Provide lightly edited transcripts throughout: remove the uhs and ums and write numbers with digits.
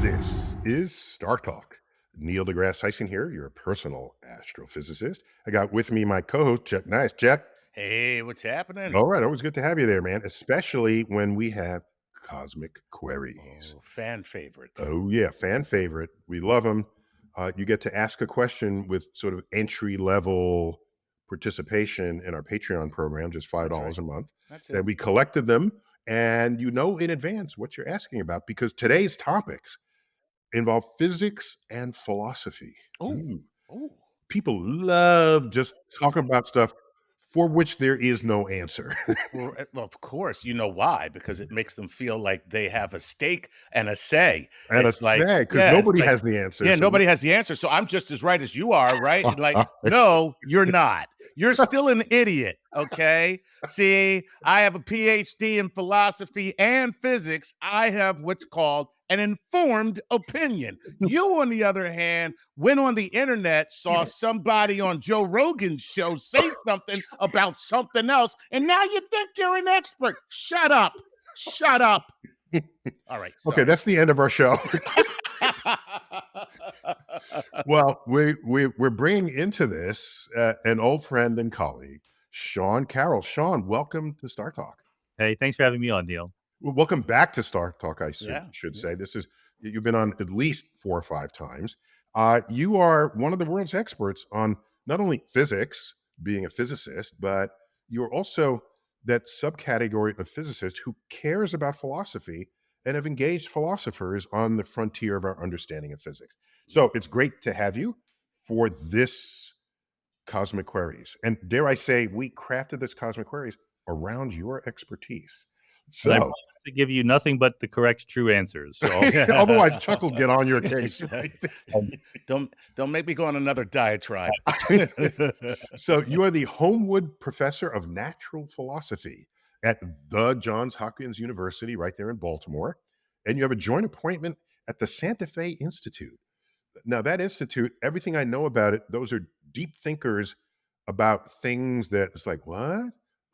This is StarTalk. Neil deGrasse Tyson here, your personal astrophysicist. I got with me my co-host, Chet Nice. Chet, Hey, what's happening? all right, always good to have you there, man, especially when we have cosmic queries. Oh, fan favorite. Oh, yeah, fan favorite. We love them. You get to ask a question with sort of entry level participation in our Patreon program, just That's $5 right. a month. That's Then it. we collected them, and you know in advance what you're asking about because today's topics involve physics and philosophy. Oh, Ooh, oh. people love just talking about stuff for which there is no answer. Well, of course, you know why? Because it makes them feel like they have a stake and a say. And a It's like, say, because yeah, it's nobody like, has the answer. yeah, So nobody has the answer. So I'm just as right as you are, right? And like, no, you're not. You're still an idiot. Okay. See, I have a PhD in philosophy and physics. I have what's called an informed opinion. You, on the other hand, went on the internet, saw somebody on Joe Rogan's show say something about something else, and now you think you're an expert. Shut up. Shut up. All right, okay, sorry. that's the end of our show. Well, we're bringing into this an old friend and colleague, Sean Carroll. Sean, welcome to Star Talk. Hey, thanks for having me on, Neil. Well, welcome back to Star Talk. I should, Yeah, should yeah. say this is you've been on at least 4 or 5 times. You are one of the world's experts on not only physics, being a physicist, but you're also that subcategory of physicist who cares about philosophy and have engaged philosophers on the frontier of our understanding of physics. So it's great to have you for this Cosmic Queries. And dare I say, we crafted this Cosmic Queries around your expertise. And I So promise to give you nothing but the correct, true answers to all. otherwise, Chuck will get on your case. Don't make me go on another diatribe. So you are the Homewood Professor of Natural Philosophy at the Johns Hopkins University right there in Baltimore. And you have a joint appointment at the Santa Fe Institute. Now, that institute, everything I know about it, those are deep thinkers about things that it's like, what?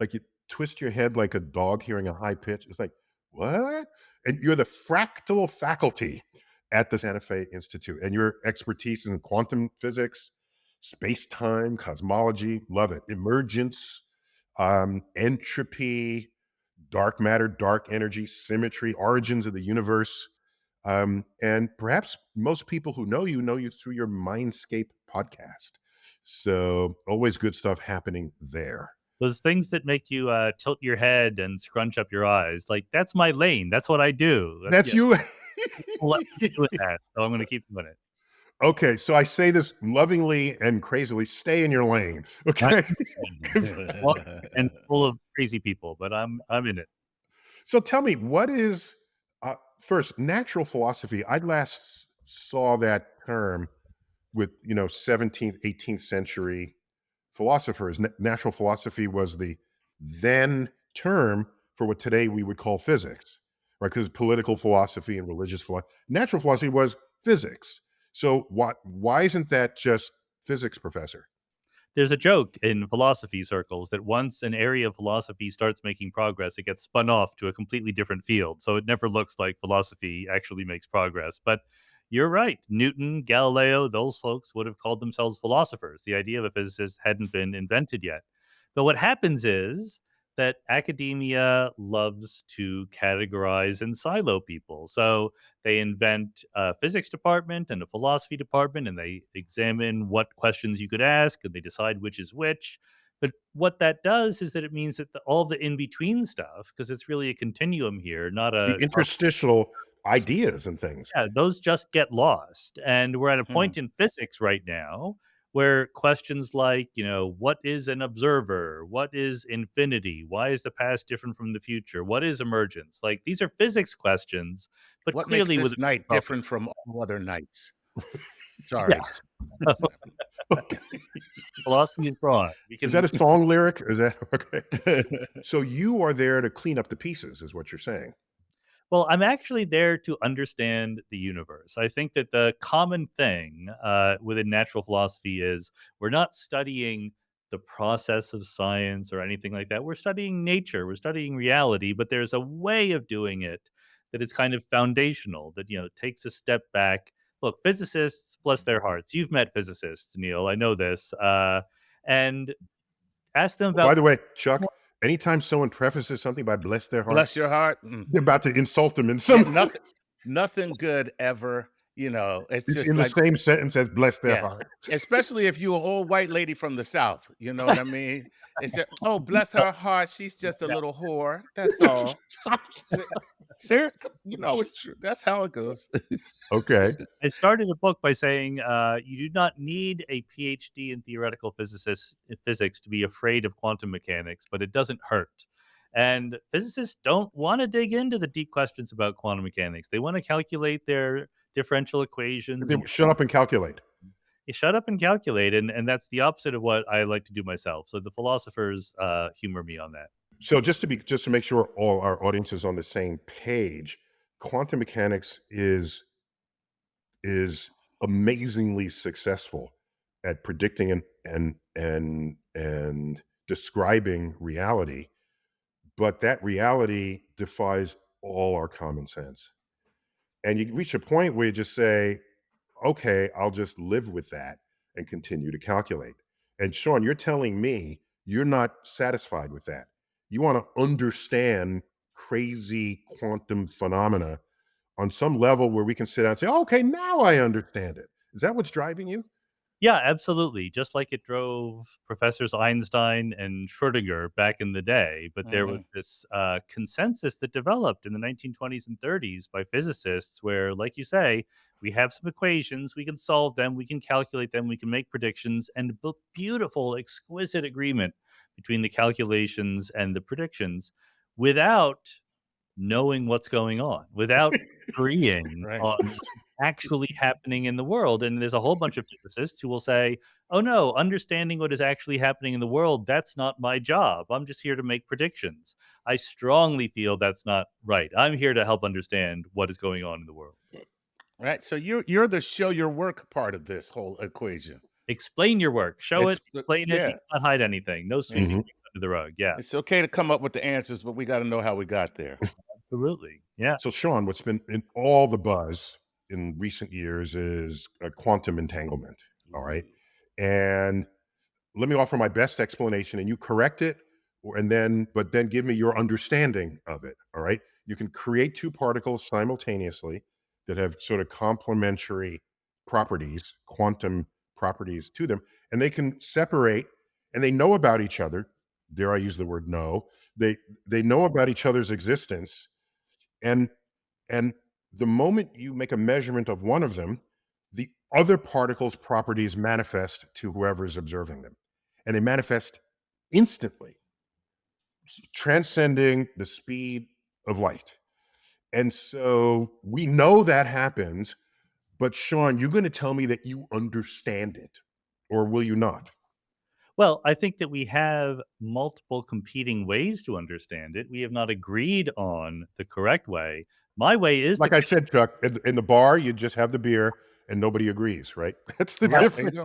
Like you twist your head like a dog hearing a high pitch. It's like, what? And you're the fractal faculty at the Santa Fe Institute. And your expertise in quantum physics, space time, cosmology, love it. Emergence, entropy, dark matter, dark energy, symmetry, origins of the universe. And perhaps most people who know you through your Mindscape podcast. So always good stuff happening there. Those things that make you tilt your head and scrunch up your eyes, like that's my lane. That's what I do. That's you. People let me do that, so I'm going to keep doing it. Okay, so I say this lovingly and crazily: stay in your lane. Okay. And full of crazy people, but I'm in it. So tell me, what is first natural philosophy? I last saw that term with 17th, 18th century philosophers. Natural philosophy was the then term for what today we would call physics, right? Because political philosophy and religious philosophy, natural philosophy was physics. So why isn't that just physics, professor? There's a joke in philosophy circles that once an area of philosophy starts making progress, it gets spun off to a completely different field. So it never looks like philosophy actually makes progress. But you're right. Newton, Galileo, those folks would have called themselves philosophers. The idea of a physicist hadn't been invented yet. But what happens is that academia loves to categorize and silo people. So they invent a physics department and a philosophy department, and they examine what questions you could ask, and they decide which is which. But what that does is that it means that all of the in between stuff, because it's really a continuum here, not The a interstitial ideas and things. yeah, those just get lost. And we're at a Hmm. point in physics right now where questions like, what is an observer? What is infinity? Why is the past different from the future? What is emergence? Like these are physics questions, but What makes clearly with this a night problem. different from all other nights? Yeah, Sorry. Okay. philosophy is broad. We Is that can a song lyric? Is that okay? So you are there to clean up the pieces, is what you're saying. Well, I'm actually there to understand the universe. I think that the common thing within natural philosophy is we're not studying the process of science or anything like that. We're studying nature, we're studying reality, but there's a way of doing it that is kind of foundational, that, takes a step back. Look, physicists, bless their hearts. You've met physicists, Neil. I know this. And ask them By about. the way, Chuck, anytime someone prefaces something by bless their heart, Bless your heart. they're about to insult them in Yeah, some way. nothing good ever. It's It's just in the like, same sentence as bless their yeah, heart. especially if you're an old white lady from the South. You know what I mean? It's just, oh, bless her heart. She's just a little whore. That's all. Sir, it's true. That's how it goes. Okay. I started a book by saying you do not need a PhD in theoretical physics to be afraid of quantum mechanics, but it doesn't hurt. And physicists don't want to dig into the deep questions about quantum mechanics. They want to calculate their differential equations. And Shut up and calculate. you shut up and calculate, and that's the opposite of what I like to do myself. So the philosophers humor me on that. So just to make sure all our audience is on the same page, quantum mechanics is amazingly successful at predicting and describing reality, but that reality defies all our common sense. And you reach a point where you just say, okay, I'll just live with that and continue to calculate. And Sean, you're telling me you're not satisfied with that. You want to understand crazy quantum phenomena on some level where we can sit down and say, oh, okay, now I understand it. Is that what's driving you? Yeah, absolutely. Just like it drove Professors Einstein and Schrödinger back in the day. But there was this consensus that developed in the 1920s and 30s by physicists where, like you say, we have some equations, we can solve them, we can calculate them, we can make predictions, and beautiful, exquisite agreement between the calculations and the predictions without knowing what's going on, without agreeing Right. on what's actually happening in the world. And there's a whole bunch of physicists who will say, oh no, understanding what is actually happening in the world, that's not my job. I'm just here to make predictions. I strongly feel that's not right. I'm here to help understand what is going on in the world. Right. So you're the show your work part of this whole equation. Explain your work. Show it, explain it. Yeah. You cannot hide anything. No sweeping things under the rug. Yeah. It's okay to come up with the answers, but we got to know how we got there. Absolutely. Yeah. So, Sean, what's been in all the buzz in recent years is a quantum entanglement. All right. And let me offer my best explanation and you correct it, but then give me your understanding of it. All right. You can create two particles simultaneously that have sort of complementary properties, quantum properties to them, and they can separate and they know about each other. Dare I use the word know? They know about each other's existence. And the moment you make a measurement of one of them, the other particle's properties manifest to whoever is observing them. And they manifest instantly, transcending the speed of light. And so we know that happens, but Sean, you're going to tell me that you understand it, or will you not? Well, I think that we have multiple competing ways to understand it. We have not agreed on the correct way. My way is like I said, Chuck, in the bar, you just have the beer and nobody agrees, right? That's the difference.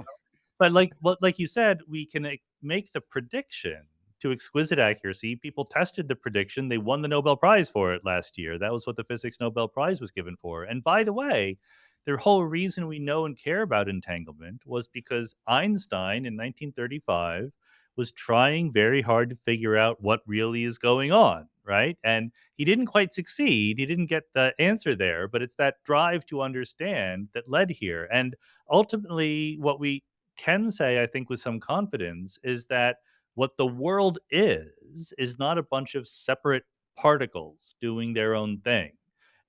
But like you said, we can make the prediction to exquisite accuracy. People tested the prediction. They won the Nobel Prize for it last year. That was what the Physics Nobel Prize was given for. And by the way, the whole reason we know and care about entanglement was because Einstein in 1935 was trying very hard to figure out what really is going on, right? And he didn't quite succeed. He didn't get the answer there, but it's that drive to understand that led here. And ultimately, what we can say, I think, with some confidence, is that what the world is not a bunch of separate particles doing their own thing.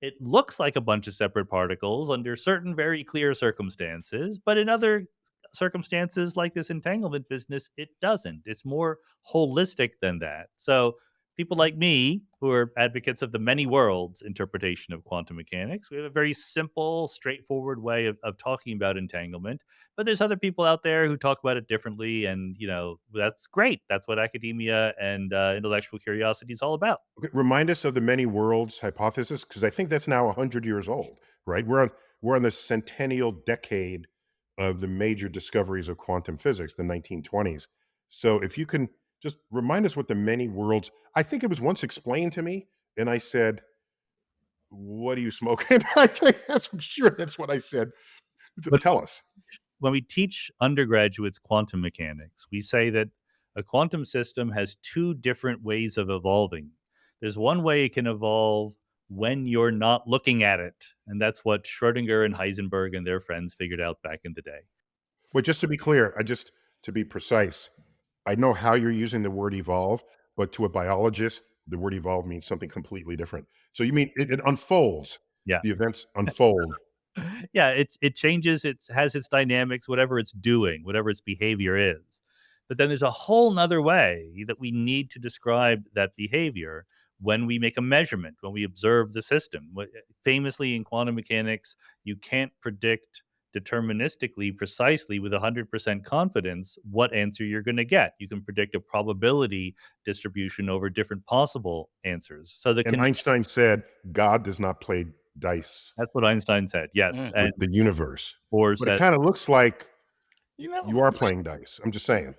It looks like a bunch of separate particles under certain very clear circumstances, but in other circumstances like this entanglement business, it doesn't. It's more holistic than that. So people like me, who are advocates of the many worlds interpretation of quantum mechanics, we have a very simple, straightforward way of talking about entanglement. But there's other people out there who talk about it differently. And, that's great. That's what academia and intellectual curiosity is all about. Okay, remind us of the many worlds hypothesis, because I think that's now 100 years old, right? We're on the centennial decade of the major discoveries of quantum physics, the 1920s. So if you can just remind us what the many worlds, I think it was once explained to me, and I said, what are you smoking? I think I'm sure that's what I said. Tell us. When we teach undergraduates quantum mechanics, we say that a quantum system has two different ways of evolving. There's one way it can evolve when you're not looking at it. And that's what Schrödinger and Heisenberg and their friends figured out back in the day. But just to be clear, to be precise, I know how you're using the word evolve, but to a biologist, the word evolve means something completely different. So you mean it unfolds. Yeah. The events unfold. Yeah, it changes, it has its dynamics, whatever it's doing, whatever its behavior is. But then there's a whole nother way that we need to describe that behavior when we make a measurement, when we observe the system. Famously in quantum mechanics, you can't predict deterministically, precisely, with 100% confidence what answer you're going to get. You can predict a probability distribution over different possible answers. So Einstein said, God does not play dice. That's what Einstein said, yes. With the universe. Or but it kind of looks like you are playing dice. I'm just saying.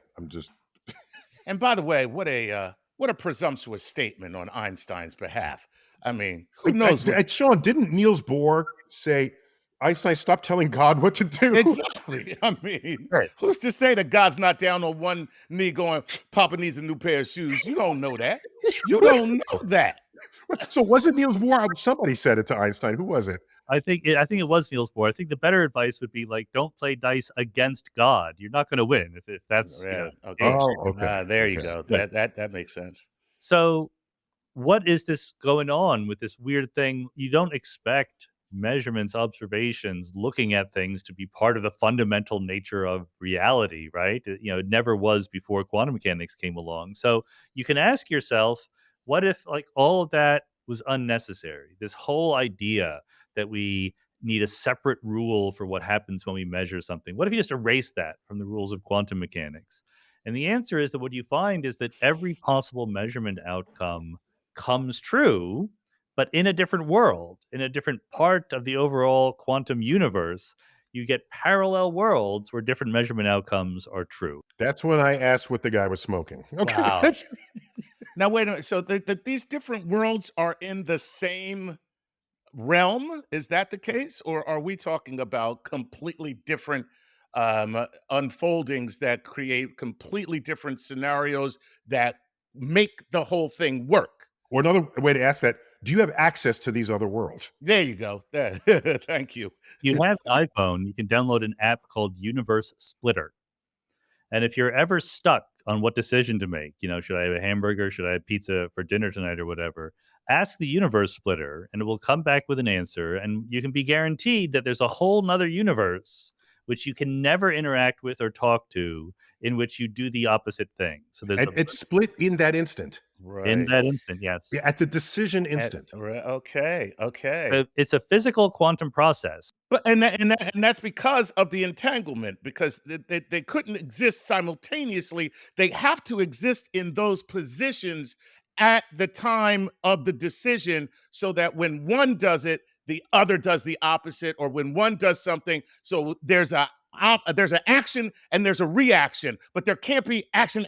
And by the way, what a presumptuous statement on Einstein's behalf. I mean, who knows? Sean, didn't Niels Bohr say, Einstein, stop telling God what to do? Exactly. I mean, right. Who's to say that God's not down on one knee going, Papa needs a new pair of shoes? You don't know that. You don't know that. So was it Niels Bohr? Somebody said it to Einstein. Who was it? I think it was Niels Bohr. I think the better advice would be like, don't play dice against God. You're not going to win if that's. Yeah. Okay. Okay. There you go. That makes sense. So, what is this going on with this weird thing? You don't expect measurements, observations, looking at things to be part of the fundamental nature of reality, right? It never was before quantum mechanics came along. So you can ask yourself, what if like all of that was unnecessary? This whole idea that we need a separate rule for what happens when we measure something. What if you just erase that from the rules of quantum mechanics? And the answer is that what you find is that every possible measurement outcome comes true, but in a different world, in a different part of the overall quantum universe. You get parallel worlds where different measurement outcomes are true. That's when I asked what the guy was smoking. Okay. Wow. Now, wait a minute. So these different worlds are in the same realm? Is that the case? Or are we talking about completely different unfoldings that create completely different scenarios that make the whole thing work? Or another way to ask that, do you have access to these other worlds? There you go. Thank you. You have an iPhone, you can download an app called Universe Splitter. And if you're ever stuck on what decision to make, should I have a hamburger? Should I have pizza for dinner tonight or whatever? Ask the Universe Splitter and it will come back with an answer. And you can be guaranteed that there's a whole nother universe which you can never interact with or talk to, in which you do the opposite thing. So it's split in that instant. Right. In that instant, yes. Yeah, at the decision instant. Okay. It's a physical quantum process. But and that's because of the entanglement, because they couldn't exist simultaneously. They have to exist in those positions at the time of the decision, so that when one does it, the other does the opposite, or when one does something, so there's an action and there's a reaction, but there can't be action.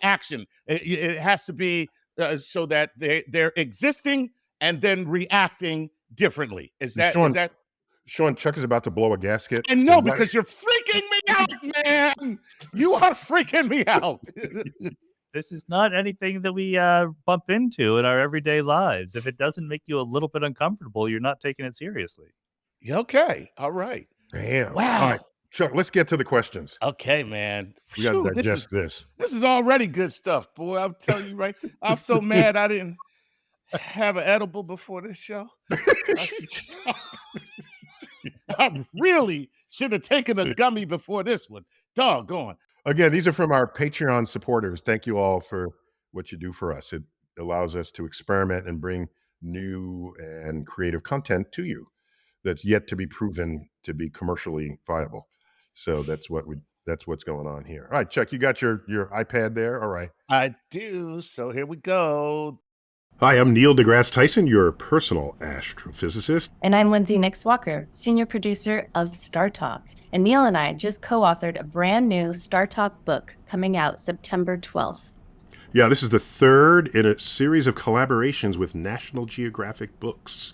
It has to be so that they're existing and then reacting differently. Is that? Sean, Chuck is about to blow a gasket. I know, because you're freaking me out, man. You are freaking me out. This is not anything that we bump into in our everyday lives. If it doesn't make you a little bit uncomfortable, you're not taking it seriously. Okay. All right. Damn. Wow. All right. Chuck, let's get to the questions. Okay, man. We got to digest this. This is already good stuff, boy. I'm telling you, right? I'm so mad I didn't have an edible before this show. I really should have taken a gummy before this one. Doggone. Again, these are from our Patreon supporters. Thank you all for what you do for us. It allows us to experiment and bring new and creative content to you that's yet to be proven to be commercially viable. So that's what's going on here. All right, Chuck, you got your iPad there? All right. I do. So here we go. Hi, I'm Neil deGrasse Tyson, your personal astrophysicist. And I'm Lindsay Nix Walker, senior producer of StarTalk. And Neil and I just co-authored a brand new StarTalk book coming out September 12th. Yeah, this is the third in a series of collaborations with National Geographic Books.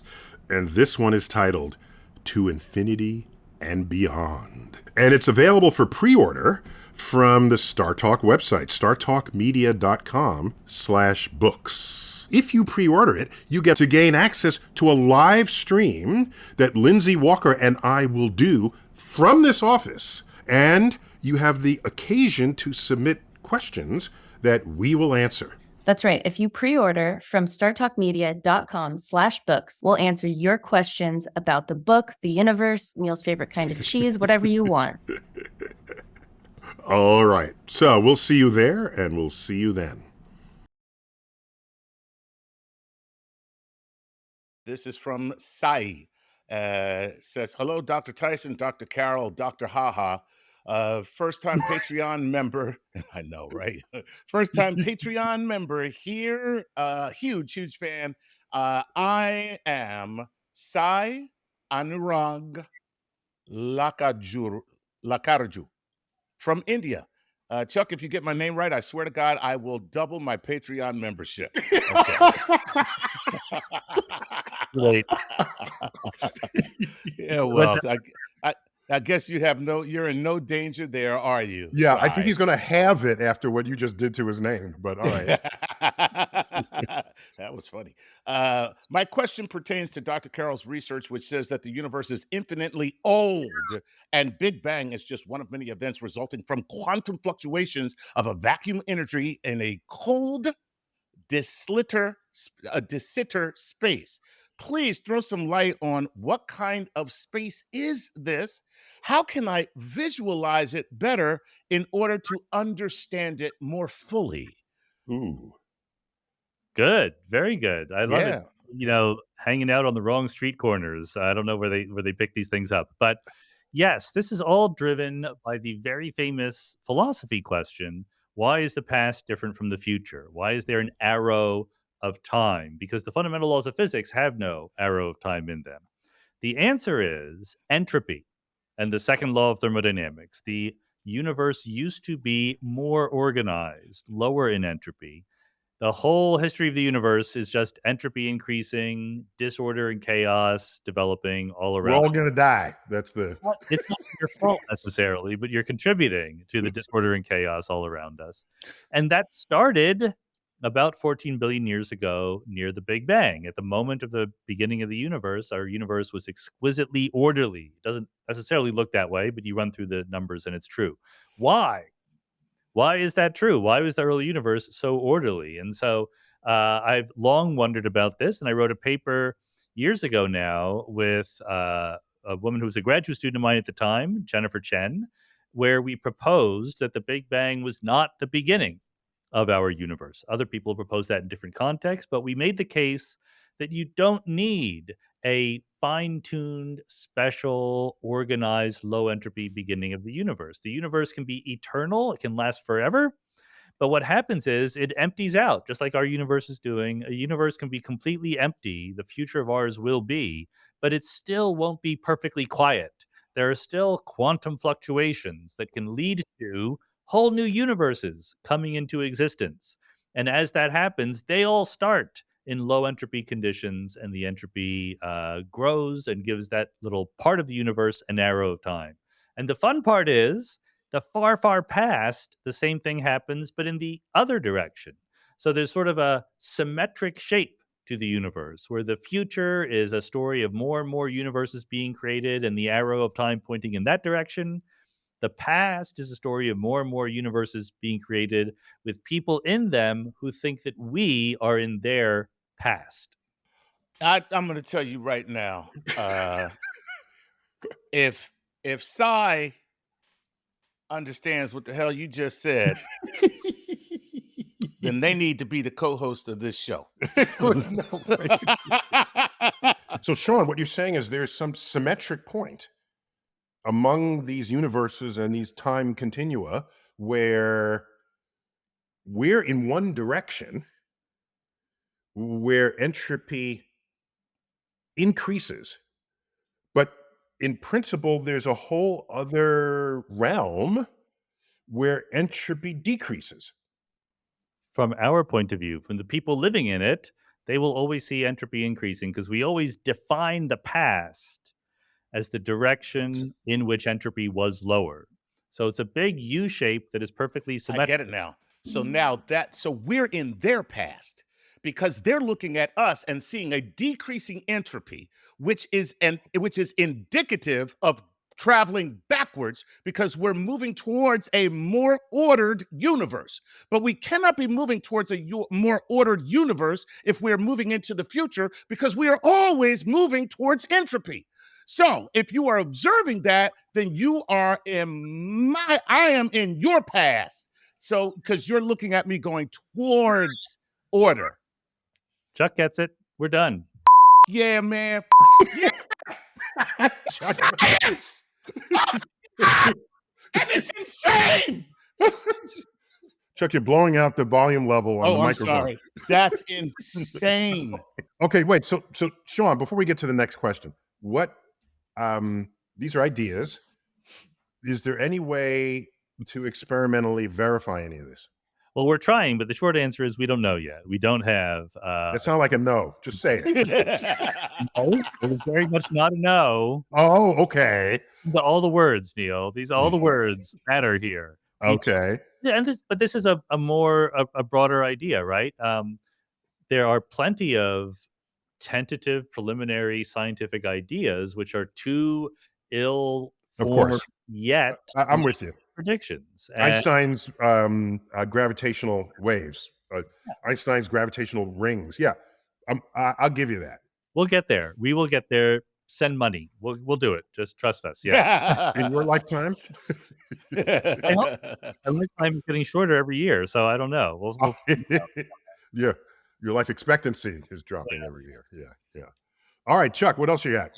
And this one is titled To Infinity and Beyond. And it's available for pre-order from the StarTalk website, startalkmedia.com/books. If you pre-order it, you get to gain access to a live stream that Lindsay Walker and I will do from this office. And you have the occasion to submit questions that we will answer. That's right. If you pre-order from startalkmedia.com/books, we'll answer your questions about the book, the universe, Neil's favorite kind of cheese, whatever you want. All right. So we'll see you there, and we'll see you then. This is from Sai. Says, hello, Dr. Tyson, Dr. Carroll, Dr. Haha. First-time Patreon member. I know, right? First-time Patreon member here. Huge fan. I am Sai Anurag Lakarju from India. Chuck, if you get my name right, I swear to God, I will double my Patreon membership. Okay. Right. Yeah, well, I guess you're in no danger there, are you? Yeah, I think Sai? he's going to have it after what you just did to his name, but all right. That was funny. My question pertains to Dr. Carroll's research, which says that the universe is infinitely old, and Big Bang is just one of many events resulting from quantum fluctuations of a vacuum energy in a cold, de Sitter space. Please throw some light on what kind of space is this? How can I visualize it better in order to understand it more fully? Ooh. Good, very good. I love it. Yeah. Hanging out on the wrong street corners. I don't know where they pick these things up, but yes, this is all driven by the very famous philosophy question: why is the past different from the future? Why is there an arrow of time? Because the fundamental laws of physics have no arrow of time in them. The answer is entropy and the second law of thermodynamics. The universe used to be more organized, lower in entropy. The whole history of the universe is just entropy increasing, disorder and chaos developing all We're around. all going to die. That's the... It's not your fault necessarily, but you're contributing to the disorder and chaos all around us. And that started about 14 billion years ago near the Big Bang. At the moment of the beginning of the universe, our universe was exquisitely orderly. It doesn't necessarily look that way, but you run through the numbers and it's true. Why? Why is that true? Why was the early universe so orderly? And so I've long wondered about this, and I wrote a paper years ago now with a woman who was a graduate student of mine at the time, Jennifer Chen, where we proposed that the Big Bang was not the beginning of our universe. Other people proposed that in different contexts, but we made the case that you don't need a fine-tuned, special, organized, low-entropy beginning of the universe. The universe can be eternal. It can last forever. But what happens is it empties out, just like our universe is doing. A universe can be completely empty. The future of ours will be, but it still won't be perfectly quiet. There are still quantum fluctuations that can lead to whole new universes coming into existence. And as that happens, they all start in low entropy conditions, and the entropy grows and gives that little part of the universe an arrow of time. And the fun part is the far, far past, the same thing happens, but in the other direction. So there's sort of a symmetric shape to the universe, where the future is a story of more and more universes being created and the arrow of time pointing in that direction. The past is a story of more and more universes being created with people in them who think that we are in their past. I'm going to tell you right now, if Sai understands what the hell you just said, then they need to be the co-host of this show. So, Sean, what you're saying is there's some symmetric point among these universes and these time continua where we're in one direction, where entropy increases, but in principle, there's a whole other realm where entropy decreases. from our point of view, from the people living in it, they will always see entropy increasing because we always define the past as the direction in which entropy was lower. So it's a big U shape that is perfectly I symmetrical. get it now. So we're in their past because they're looking at us and seeing a decreasing entropy, which is indicative of traveling backwards because we're moving towards a more ordered universe. But we cannot be moving towards a more ordered universe if we're moving into the future because we are always moving towards entropy. So if you are observing that, then you are I am in your past. So, because you're looking at me going towards order. Chuck gets it. We're done. Yeah, man. Yeah. Science! And it's insane. Chuck, you're blowing out the volume level on the I'm microphone. sorry. That's insane. Okay, wait. So Sean, before we get to the next question, what these are ideas. Is there any way to experimentally verify any of this? Well, we're trying, but the short answer is we don't know yet. We don't have. That sounds like a no. Just say it. No, it was very much not a no. Oh, okay. All the words, Neil. All the words matter here. Okay. Yeah, but this is a broader idea, right? There are plenty of tentative, preliminary scientific ideas which are too ill-formed yet. I'm with you. Predictions. Einstein's gravitational waves, Einstein's gravitational rings. Yeah, I'll give you that. We'll get there. We will get there. Send money. We'll do it. Just trust us. Yeah. In your lifetime? I hope. My lifetime is getting shorter every year, so I don't know. We'll yeah, your life expectancy is dropping every year. Yeah. All right, Chuck, what else you got?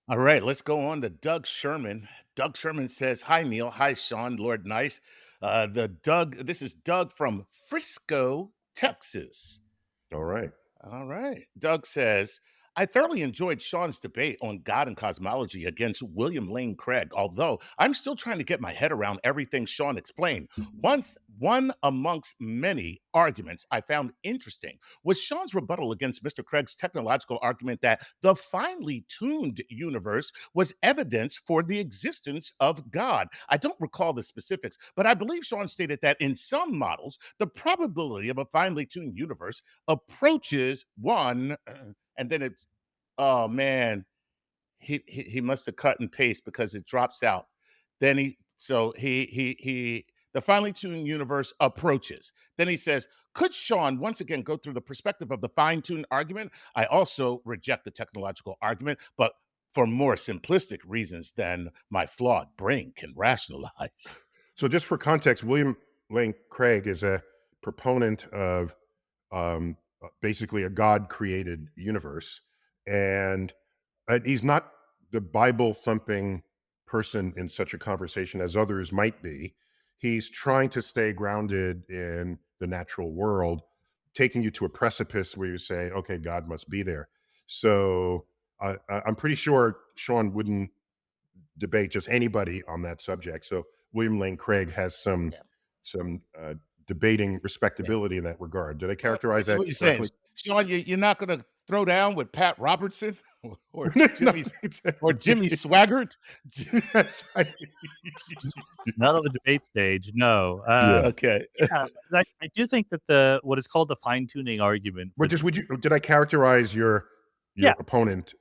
All right, let's go on to Doug Sherman. Doug Sherman says, "Hi, Neil. Hi, Sean. Lord Nice. This is Doug from Frisco, Texas." All right. Doug says, "I thoroughly enjoyed Sean's debate on God and cosmology against William Lane Craig, although I'm still trying to get my head around everything Sean explained. One amongst many arguments I found interesting was Sean's rebuttal against Mr. Craig's technological argument that the finely tuned universe was evidence for the existence of God. I don't recall the specifics, but I believe Sean stated that in some models, the probability of a finely tuned universe approaches 1, and then it's, oh man, he must have cut and paste because it drops out. Then the finely tuned universe approaches. Then he says, could Sean once again go through the perspective of the fine-tuned argument? I also reject the technological argument, but for more simplistic reasons than my flawed brain can rationalize. So just for context, William Lane Craig is a proponent of basically a God-created universe. And he's not the Bible-thumping person in such a conversation as others might be. He's trying to stay grounded in the natural world, taking you to a precipice where you say, okay, God must be there. So I'm pretty sure Sean wouldn't debate just anybody on that subject. So William Lane Craig has some debating respectability in that regard. Did I characterize that correctly? Saying, Sean, you're not going to throw down with Pat Robertson or Jimmy Swaggart? That's right. Not on the debate stage, no. Okay. I do think that what is called the fine-tuning argument. Did I characterize your opponent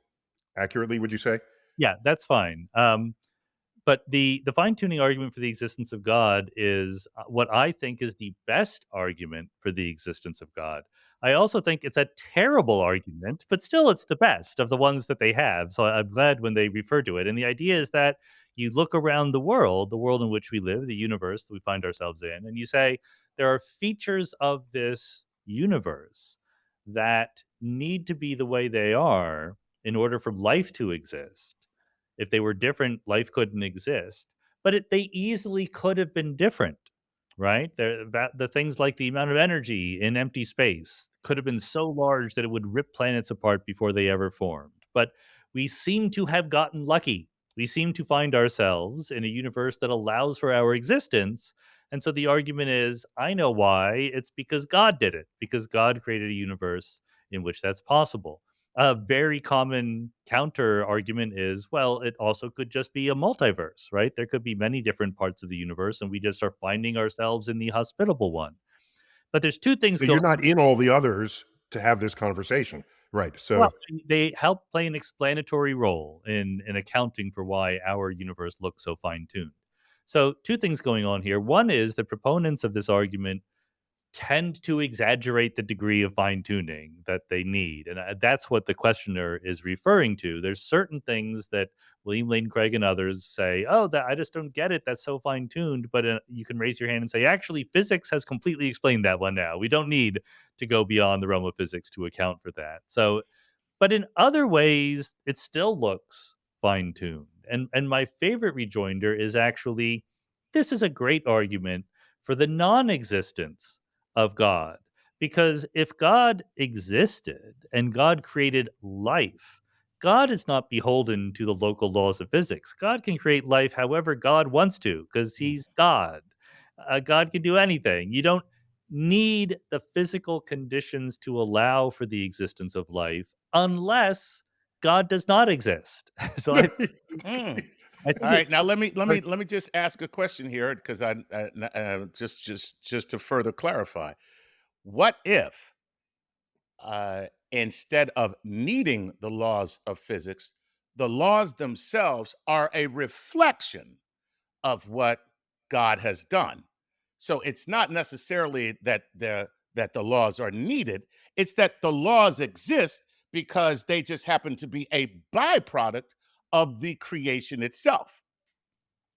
accurately? Would you say? Yeah, that's fine. But the fine-tuning argument for the existence of God is what I think is the best argument for the existence of God. I also think it's a terrible argument, but still it's the best of the ones that they have. So I'm glad when they refer to it. And the idea is that you look around the world in which we live, the universe that we find ourselves in, and you say, there are features of this universe that need to be the way they are in order for life to exist. If they were different, life couldn't exist. But they easily could have been different, right? The things like the amount of energy in empty space could have been so large that it would rip planets apart before they ever formed. But we seem to have gotten lucky. We seem to find ourselves in a universe that allows for our existence And so the argument is, I know why. It's because God did it, because God created a universe in which that's possible. A very common counter argument is, well, it also could just be a multiverse, right? There could be many different parts of the universe, and we just are finding ourselves in the hospitable one. But there's two things So going. you're not in all the others to have this conversation. Right. Well, So they help play an explanatory role in accounting for why our universe looks so fine-tuned. So, two things going on here. One is the proponents of this argument tend to exaggerate the degree of fine-tuning that they need, and that's what the questioner is referring to. There's certain things that William Lane Craig and others say, "Oh, that I just don't get it. That's so fine-tuned." But you can raise your hand and say, "Actually, physics has completely explained that one now. We don't need to go beyond the realm of physics to account for that." So but in other ways, it still looks fine-tuned. And my favorite rejoinder is actually, this is a great argument for the non-existence of God. Because if God existed and God created life, God is not beholden to the local laws of physics. God can create life however God wants to, because he's God. God can do anything. You don't need the physical conditions to allow for the existence of life unless God does not exist. So Mm. I All think right, now let me just ask a question here because just to further clarify, what if instead of needing the laws of physics, the laws themselves are a reflection of what God has done? So it's not necessarily that the laws are needed; it's that the laws exist because they just happen to be a byproduct of the creation itself.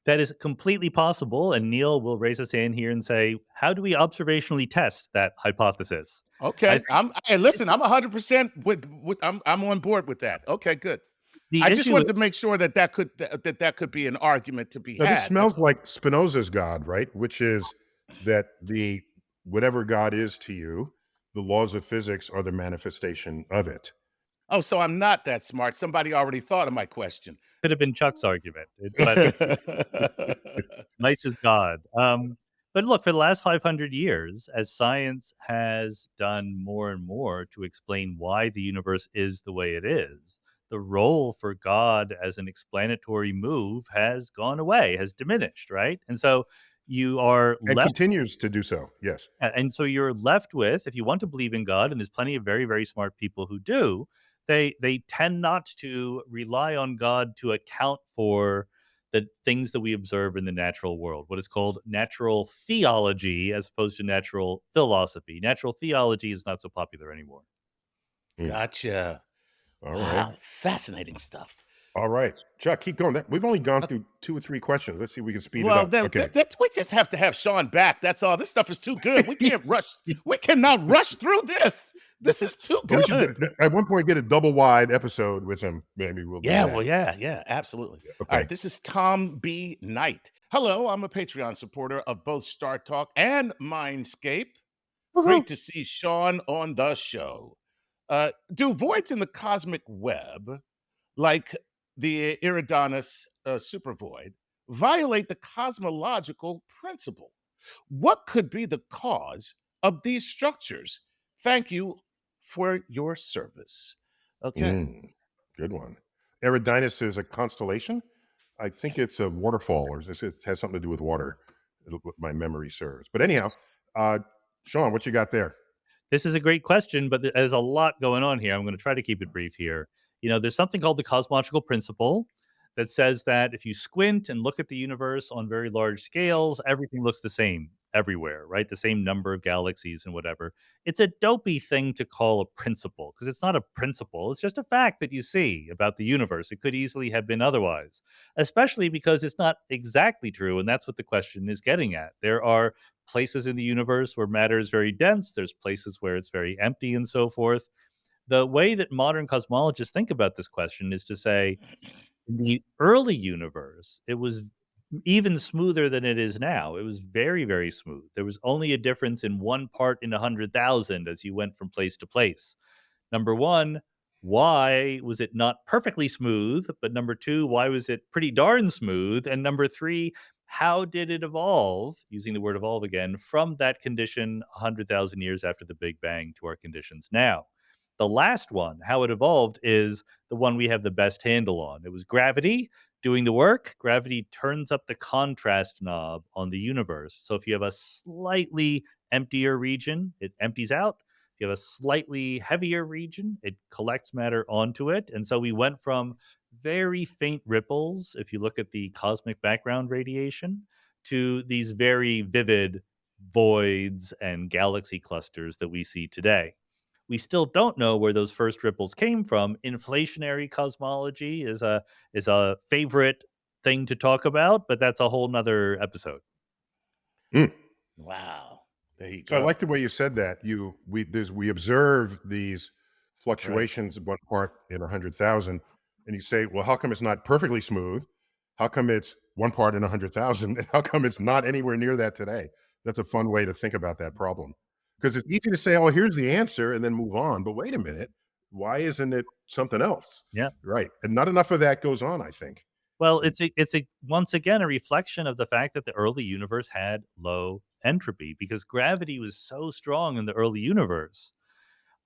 that is completely possible. And Neil will raise his hand here and say, how do we observationally test that hypothesis? I Okay, think Hey, listen, I'm 100% with. I'm on board with that. Okay, good. the I just issue is wanted to make sure that that could be an argument to be now this had. That's smells all. like Spinoza's God, right? Which is that the whatever God is to you, the laws of physics are the manifestation of it. Oh, so I'm not that smart. Somebody already thought of my question. could have been Chuck's argument, but nice as God. But look, for the last 500 years, as science has done more and more to explain why the universe is the way it is, the role for God as an explanatory move has gone away, has diminished, right? And so you are And left continues to do so. Yes. and so you're left with, if you want to believe in God, and there's plenty of very, very smart people who do, they tend not to rely on God to account for the things that we observe in the natural world, what is called natural theology as opposed to natural philosophy. Natural theology is not so popular anymore. Mm. Gotcha. All right. Wow, fascinating stuff. All right. Chuck, keep going. We've only gone through 2 or 3 questions. Let's see if we can speed it Well, up. Okay. we just have to have Sean back. That's all. This stuff is too good. We can't rush. We cannot rush through this. This is too Well, we should good. at one point get a double wide episode with him. Maybe we'll do Yeah, that. well, yeah, absolutely. All Okay. right, this is Tom B. Knight. Hello, I'm a Patreon supporter of both StarTalk and Mindscape. Woohoo. Great to see Sean on the show. Do voids in the cosmic web, like the Iridanus supervoid, violate the cosmological principle? What could be the cause of these structures? Thank you for your service. Okay. Mm, good one. Eridanus is a constellation. I think it's a waterfall, or it has something to do with water. My memory serves. But anyhow, uh, Sean, what you got there? This is a great question, but there's a lot going on here. I'm going to try to keep it brief here. There's something called the cosmological principle that says that if you squint and look at the universe on very large scales, everything looks the same everywhere, right? The same number of galaxies and whatever. It's a dopey thing to call a principle because it's not a principle. It's just a fact that you see about the universe. It could easily have been otherwise, especially because it's not exactly true. And that's what the question is getting at. There are places in the universe where matter is very dense. There's places where it's very empty and so forth. The way that modern cosmologists think about this question is to say, in the early universe, it was even smoother than it is now. It was very, very smooth. There was only a difference in one part in 100,000 as you went from place to place. Number one, why was it not perfectly smooth? But number two, why was it pretty darn smooth? And number three, how did it evolve, using the word evolve again, from that condition 100,000 years after the Big Bang to our conditions now? The last one, how it evolved, is the one we have the best handle on. It was gravity doing the work. Gravity turns up the contrast knob on the universe. So if you have a slightly emptier region, it empties out. If you have a slightly heavier region, it collects matter onto it. And so we went from very faint ripples, if you look at the cosmic background radiation, to these very vivid voids and galaxy clusters that we see today. We still don't know where those first ripples came from. Inflationary cosmology is a favorite thing to talk about, but that's a whole nother episode. Wow. There you So I go. like the way you said that. We observe these fluctuations of one part in 100,000, and you say, well, how come it's not perfectly smooth? How come it's one part in 100,000? And how come it's not anywhere near that today? That's a fun way to think about that problem. Because it's easy to say, oh, here's the answer, and then move on. But wait a minute, why isn't it something else? Yeah. Right. And not enough of that goes on, I think. Well, it's a once again a reflection of the fact that the early universe had low entropy because gravity was so strong in the early universe.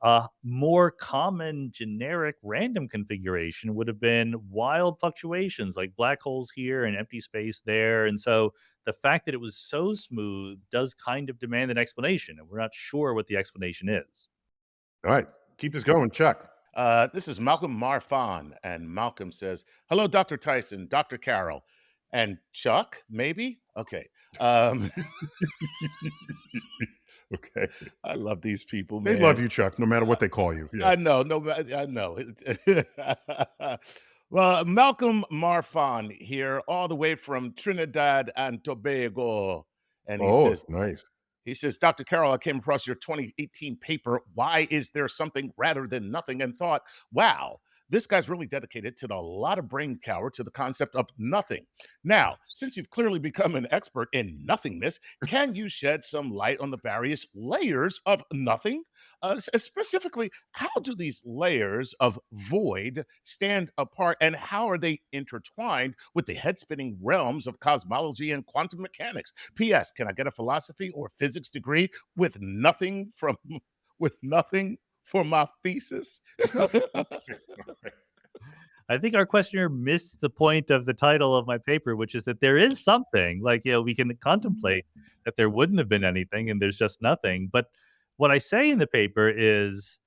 A more common generic random configuration would have been wild fluctuations like black holes here and empty space there. And so the fact that it was so smooth does kind of demand an explanation, and we're not sure what the explanation is. All right. Keep this going, Chuck. This is Malcolm Marfan, and Malcolm says, "Hello, Dr. Tyson, Dr. Carroll, and Chuck, maybe? Okay. Okay. I love these people, man. They love you, Chuck, no matter what they call you. Yeah. I know. No, I know. Well, Malcolm Marfan here, all the way from Trinidad and Tobago. And he Oh, says, nice. Dr. Carroll, I came across your 2018 paper, Why Is There Something Rather Than Nothing? And thought, wow, this guy's really dedicated to a lot of brain power to the concept of nothing. Now, since you've clearly become an expert in nothingness, can you shed some light on the various layers of nothing? Specifically, how do these layers of void stand apart and how are they intertwined with the head-spinning realms of cosmology and quantum mechanics? P.S. Can I get a philosophy or physics degree with nothing for my thesis? I think our questioner missed the point of the title of my paper, which is that there is something. Like, we can contemplate that there wouldn't have been anything and there's just nothing. But what I say in the paper is,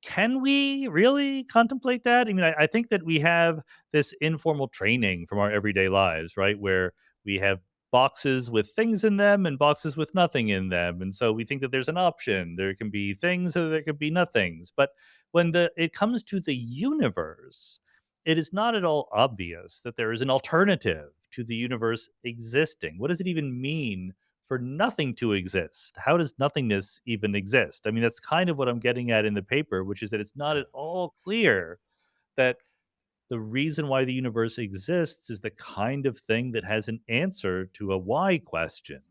can we really contemplate that? I mean, I think that we have this informal training from our everyday lives, right? Where we have boxes with things in them and boxes with nothing in them. And so we think that there's an option. There can be things or there could be nothings. But when it comes to the universe, it is not at all obvious that there is an alternative to the universe existing. What does it even mean for nothing to exist? How does nothingness even exist? I mean, that's kind of what I'm getting at in the paper, which is that it's not at all clear that the reason why the universe exists is the kind of thing that has an answer to a why question.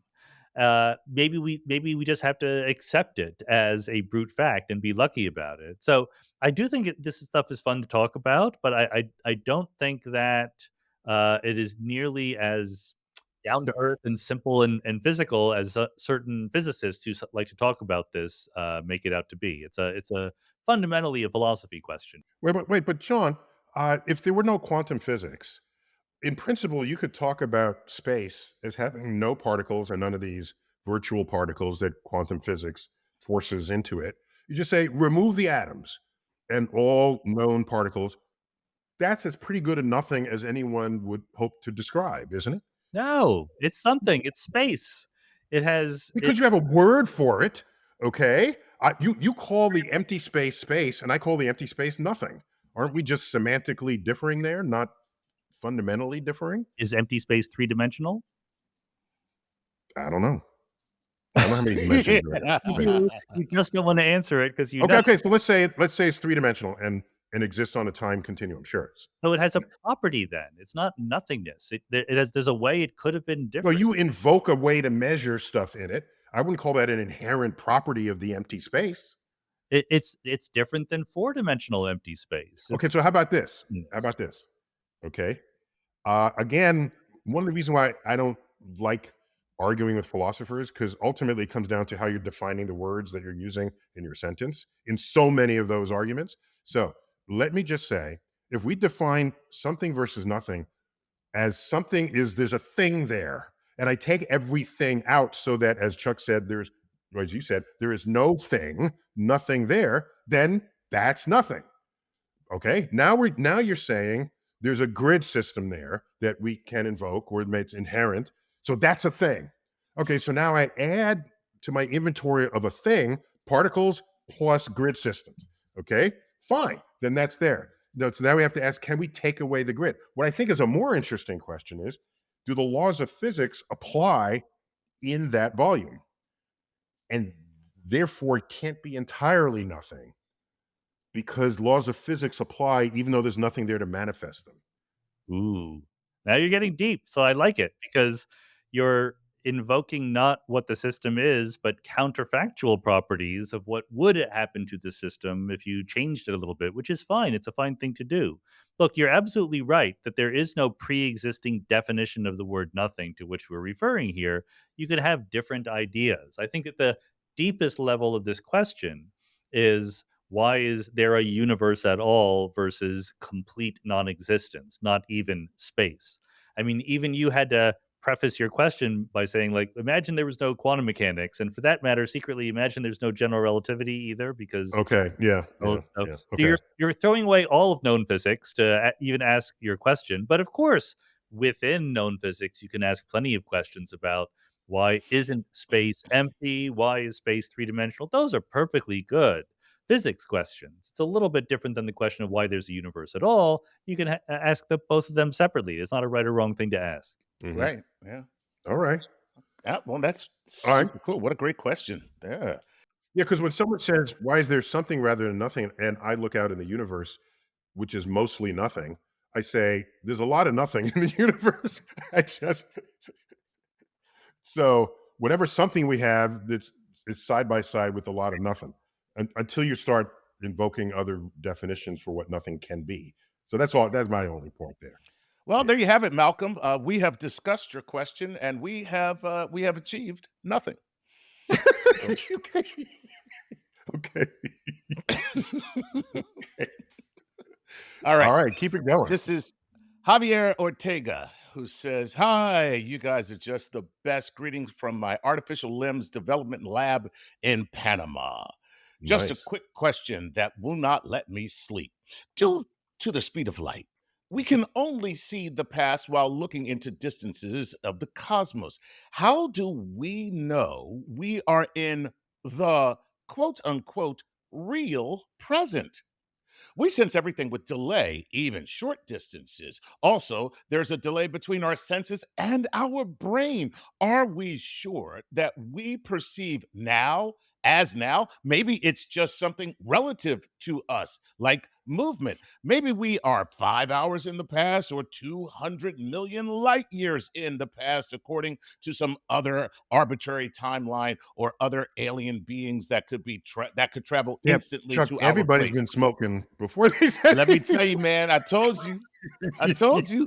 Maybe we just have to accept it as a brute fact and be lucky about it. So I do think this stuff is fun to talk about, but I don't think that it is nearly as down to earth and simple and physical as certain physicists who like to talk about this make it out to be. It's a fundamentally a philosophy question. But John, if there were no quantum physics, in principle, you could talk about space as having no particles and none of these virtual particles that quantum physics forces into it. You just say, remove the atoms and all known particles. That's as pretty good a nothing as anyone would hope to describe, isn't it? No, it's something. It's space. It has Because you have a word for it, okay? You call the empty space space, and I call the empty space nothing. Aren't we just semantically differing there, not fundamentally differing? Is empty space three-dimensional? I don't know. I don't know how many dimensions there are. You just don't want to answer it because you Okay, know. okay. So let's say it's three-dimensional and exists on a time continuum. Sure. So it has a property then. It's not nothingness. There's a way it could have been Well, different. you invoke a way to measure stuff in it. I wouldn't call that an inherent property of the empty space. It's different than four-dimensional empty space. Okay, so how about this? Yes. How about this? Okay. Again, one of the reasons why I don't like arguing with philosophers because ultimately it comes down to how you're defining the words that you're using in your sentence in so many of those arguments. So let me just say, if we define something versus nothing as something is there's a thing there, and I take everything out so that, as Chuck said, there's, or as you said, there is no thing, nothing there, then that's nothing. Okay. Now you're saying there's a grid system there that we can invoke or it's inherent. So that's a thing. Okay. So now I add to my inventory of a thing particles plus grid systems. Okay. Fine. Then that's there. So now we have to ask, can we take away the grid? What I think is a more interesting question is, do the laws of physics apply in that volume? And therefore it can't be entirely nothing, because laws of physics apply even though there's nothing there to manifest them. Ooh, now you're getting deep. So I like it because you're invoking not what the system is, but counterfactual properties of what would happen to the system if you changed it a little bit, which is fine. It's a fine thing to do. Look, you're absolutely right that there is no pre existing definition of the word nothing to which we're referring here. You could have different ideas. I think at the deepest level of this question is, why is there a universe at all versus complete non-existence, not even space? I mean, even you had to preface your question by saying, like, imagine there was no quantum mechanics, and for that matter, secretly imagine there's no general relativity either, because Okay. Yeah. well, Yeah. so Okay. you're throwing away all of known physics to even ask your question. But of course, within known physics, you can ask plenty of questions about why isn't space empty? Why is space three-dimensional? Those are perfectly good physics questions. It's a little bit different than the question of why there's a universe at all. You can ask both of them separately. It's not a right or wrong thing to ask. Mhm. Right. Yeah. All right. Well, that's All right. super cool. What a great question. Yeah. Yeah. Because when someone says, why is there something rather than nothing? And I look out in the universe, which is mostly nothing, I say, there's a lot of nothing in the universe. I just, so whatever something we have that's is side by side with a lot of nothing, until you start invoking other definitions for what nothing can be. So that's all. That's my only point there. Well, Yeah. there you have it, Malcolm. We have discussed your question, and we have achieved nothing. So, Okay. Okay. all right. All right. Keep it going. This is Javier Ortega, who says, "Hi, you guys are just the best. Greetings from my artificial limbs development lab in Panama. Just a Nice. quick question that will not let me sleep. Due to the speed of light, we can only see the past while looking into distances of the cosmos. How do we know we are in the quote unquote real present? We sense everything with delay, even short distances. Also, there's a delay between our senses and our brain. Are we sure that we perceive now as now? Maybe it's just something relative to us, like movement. Maybe we are 5 hours in the past or 200 million light years in the past, according to some other arbitrary timeline or other alien beings that could be that could travel Yeah, instantly Chuck. to our Everybody's place. been smoking before they said Let me tell you, man, I told you. I told you.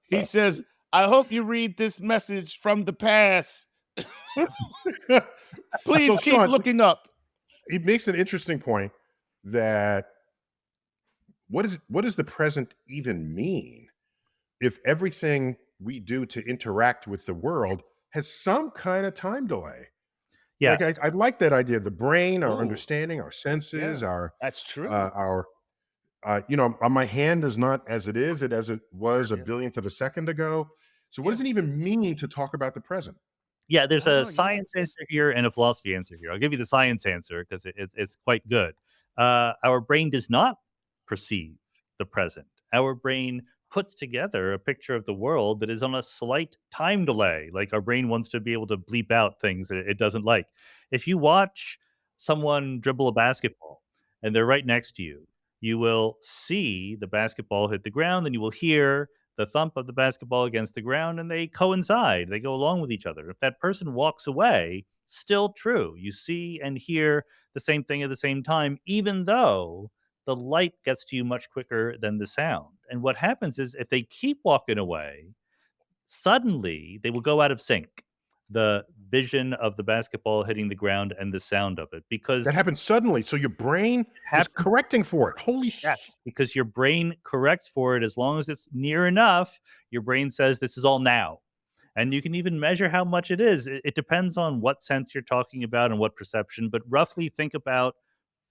He says, I hope you read this message from the past. So, Please keep Sean, looking up. he makes an interesting point that what does the present even mean if everything we do to interact with the world has some kind of time delay? Yeah. Like I like that idea. The brain, our Oh, understanding, our senses, yeah, that's true. our my hand is not as it is, as it was a Yeah. billionth of a second ago. So what Yeah. does it even mean to talk about the present? Yeah, there's a Oh, yeah. science answer here and a philosophy answer here. I'll give you the science answer because it's quite good. Our brain does not perceive the present. Our brain puts together a picture of the world that is on a slight time delay. Like our brain wants to be able to bleep out things that it doesn't like. If you watch someone dribble a basketball and they're right next to you, you will see the basketball hit the ground, and you will hear the thump of the basketball against the ground, and they coincide. They go along with each other. If that person walks away, still true. You see and hear the same thing at the same time, even though the light gets to you much quicker than the sound. And what happens is if they keep walking away, suddenly they will go out of sync. The vision of the basketball hitting the ground and the sound of it, because That happens suddenly. So your brain is happens, correcting for it. Holy shit. yes, because your brain corrects for it as long as it's near enough. Your brain says this is all now. And you can even measure how much it is. It depends on what sense you're talking about and what perception, but roughly think about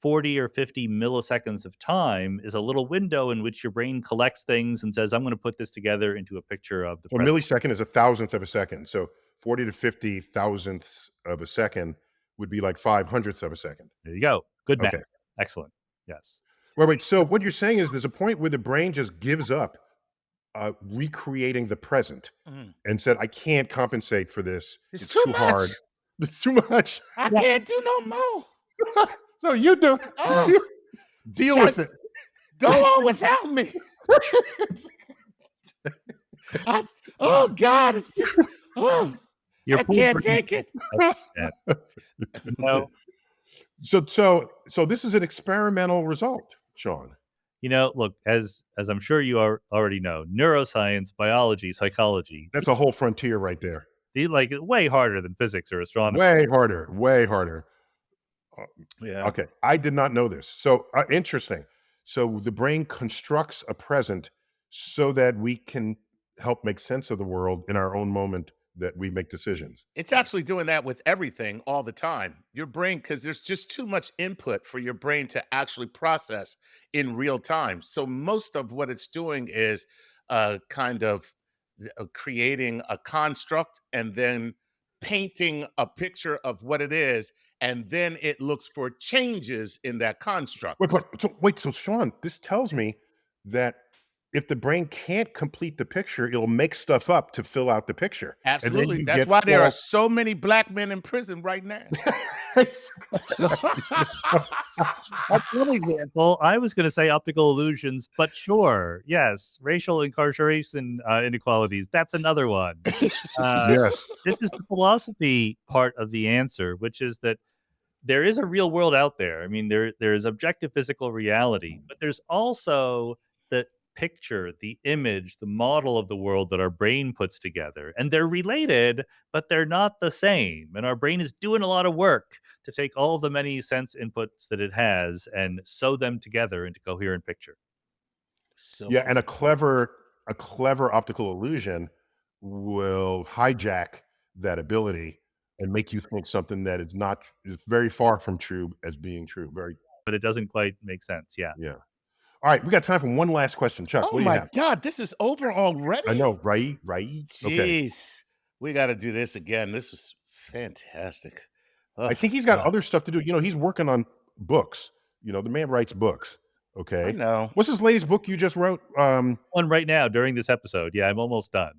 40 or 50 milliseconds of time is a little window in which your brain collects things and says, I'm going to put this together into a picture of the So a present. millisecond is a thousandth of a second. So 40 to 50 thousandths of a second would be like 500ths of a second. There you go. Good math. Okay. Excellent. Yes. Wait. So what you're saying is there's a point where the brain just gives up recreating the present and said, I can't compensate for this. It's too much. hard. It's too much. I can't do no more. So you do. Oh, Deal with it. Go on without me. Oh God, it's just I can't take it. No. So this is an experimental result, Sean. Look, as I'm sure you already know, neuroscience, biology, psychology. That's a whole frontier right there. Way harder than physics or astronomy. Way harder. Yeah. Okay. I did not know this. So interesting. So the brain constructs a present so that we can help make sense of the world in our own moment that we make decisions. It's actually doing that with everything all the time. Your brain, because there's just too much input for your brain to actually process in real time. So most of what it's doing is kind of creating a construct and then painting a picture of what it is. And then it looks for changes in that construct. So Sean, this tells me that if the brain can't complete the picture, it'll make stuff up to fill out the picture. Absolutely. That's why there are so many black men in prison right now. That's one example. I was going to say optical illusions, but sure, yes, racial incarceration inequalities. That's another one. Yes. This is the philosophy part of the answer, which is that there is a real world out there. I mean, there is objective physical reality, but there's also the picture, the image, the model of the world that our brain puts together. And they're related, but they're not the same. And our brain is doing a lot of work to take all of the many sense inputs that it has and sew them together into coherent picture. So yeah, and a clever optical illusion will hijack that ability and make you think something that is very far from true as being true. But it doesn't quite make sense. Yeah. All right, we got time for one last question. Chuck, oh what do you my have? God, this is over already. I know, right? Jeez, Okay. We got to do this again. This was fantastic. I think he's got other stuff to do. He's working on books. The man writes books. Okay. I know. What's his latest book you just wrote? One right now during this episode. Yeah, I'm almost done.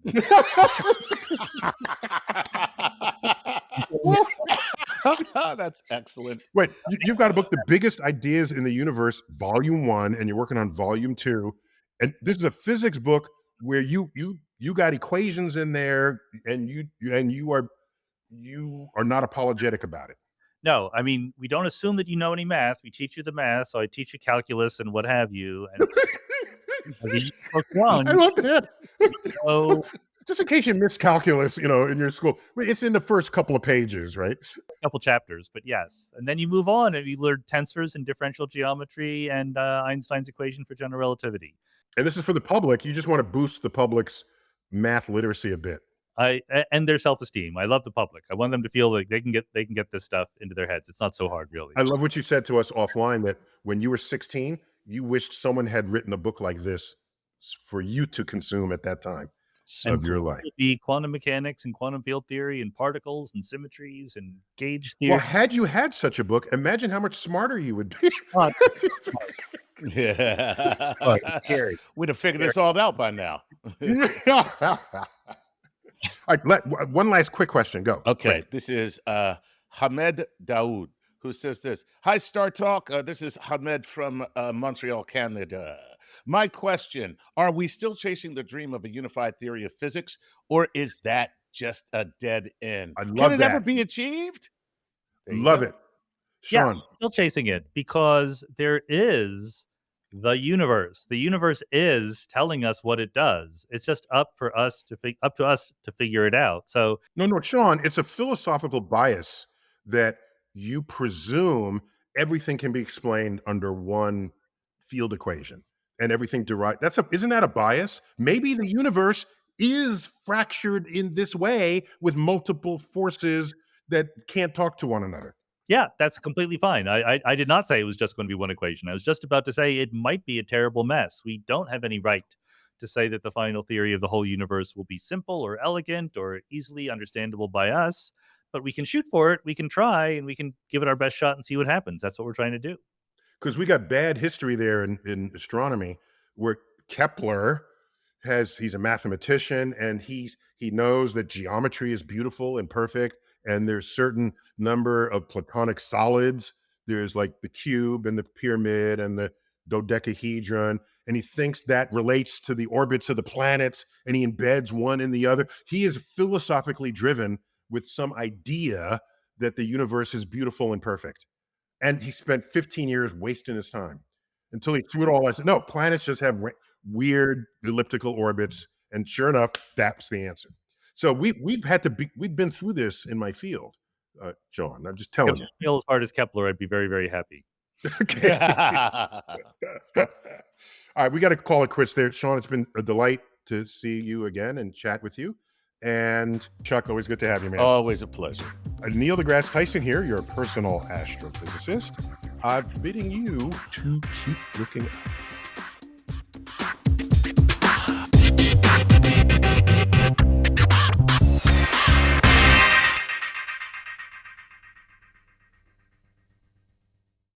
That's excellent. Wait, you've got a book, The Biggest Ideas in the Universe, Volume 1, and you're working on Volume 2. And this is a physics book where you got equations in there, and you are not apologetic about it. No, I mean, we don't assume that you know any math. We teach you the math, so I teach you calculus and what have you. And I love that. So, just in case you missed calculus, in your school, it's in the first couple of pages, right? A couple chapters, but yes. And then you move on and you learn tensors and differential geometry and Einstein's equation for general relativity. And this is for the public. You just want to boost the public's math literacy a bit. And their self-esteem. I love the public. I want them to feel like they can get this stuff into their heads. It's not so hard, really. I love what you said to us offline, that when you were 16, you wished someone had written a book like this for you to consume at that time of your life. Be quantum mechanics and quantum field theory and particles and symmetries and gauge theory. Well, had you had such a book, imagine how much smarter you would be. Yeah. We'd have figured this all out by now. All right, one last quick question. Go. Okay. Quick. This is Hamed Daoud, who says this. Hi, StarTalk. This is Hamed from Montreal, Canada. My question, are we still chasing the dream of a unified theory of physics, or is that just a dead end? I love Can it that. ever be achieved? Love it. Sean. Yeah, still chasing it because there is The universe. The universe is telling us what it does. It's just up to us to figure it out. So No, Sean, it's a philosophical bias that you presume everything can be explained under one field equation and everything derived. Isn't that a bias? Maybe the universe is fractured in this way with multiple forces that can't talk to one another. yeah, that's completely fine. I did not say it was just going to be one equation. I was just about to say it might be a terrible mess. We don't have any right to say that the final theory of the whole universe will be simple or elegant or easily understandable by us, but we can shoot for it, we can try, and we can give it our best shot and see what happens. That's what we're trying to do. Because we got bad history there in astronomy where Kepler he's a mathematician and he knows that geometry is beautiful and perfect, and there's certain number of platonic solids. There's like the cube and the pyramid and the dodecahedron, and he thinks that relates to the orbits of the planets, and he embeds one in the other. He is philosophically driven with some idea that the universe is beautiful and perfect. And he spent 15 years wasting his time until he threw it all. I said, no, planets just have weird elliptical orbits. And sure enough, that's the answer. So we've been through this in my field, John. I'm just telling If you. I feel as hard as Kepler, I'd be very, very happy. Okay. All right, we got to call it quits there. Sean, it's been a delight to see you again and chat with you. And Chuck, always good to have you, man. Always a pleasure. Neil deGrasse Tyson here, your personal astrophysicist. I'm bidding you to keep looking up.